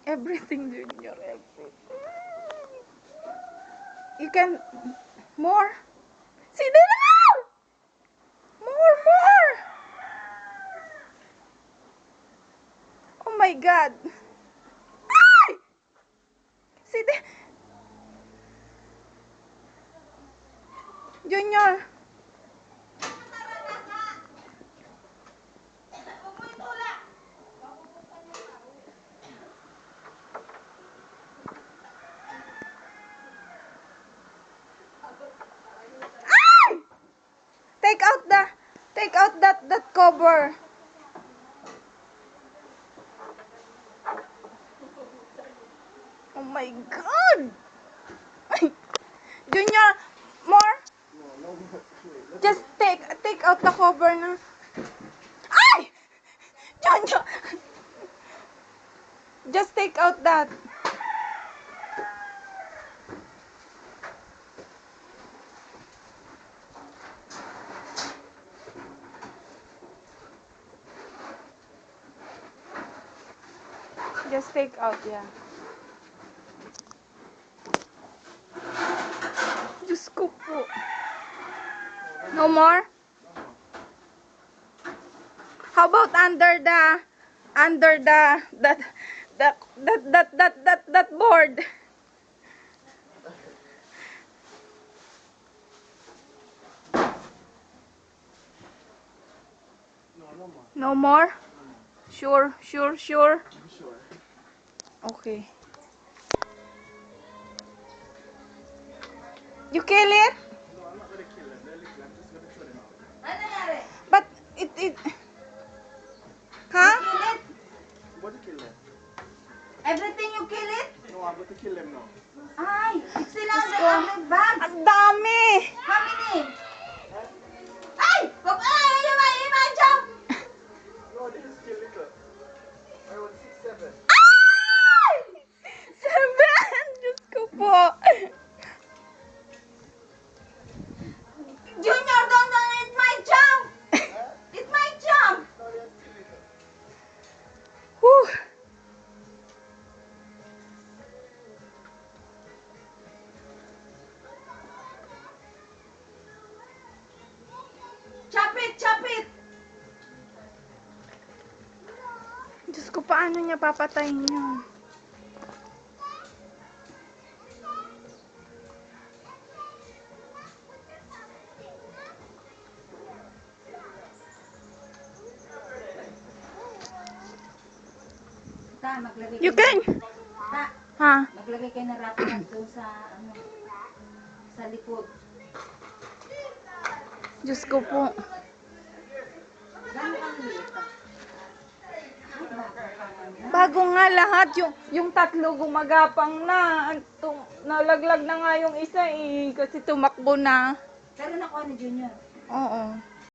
Everything, Junior. Everything. You can... More. See, there are! More! Oh my God. Ay! See, there... Junior. Take out that cover. Oh my God. Junior, more? Just take out the cover na. Ay! Junior. Just take out that. Just take out, yeah. Diyos ko po. No more? How about under that board? No more? Sure. Okay. You kill it? No, I'm not gonna kill them. They're little. I'm just gonna throw them out. But it huh? What to kill them? Everything you kill it? No, I'm going to kill them now. Ay, it's still on the bag. Ang dami! How many? Ay! Yung jump! No, they just kill little. I want 6, 7. Ay! 7! Diyos ko po. Junior, don't eat my jump! Eat my jump! No, they are still little. Whew. Chop it! Diyos ko, paano niya papatayin yun? Maglagay You can! Ha? Maglagay kayo ng wrapper doon sa, sa likod. Diyos ko po. Gano'n ang liit pa. Bago nga lahat, yung tatlo gumagapang na. Nalaglag na nga yung isa eh. Kasi tumakbo na. Pero nakuha ni Junior. Oo.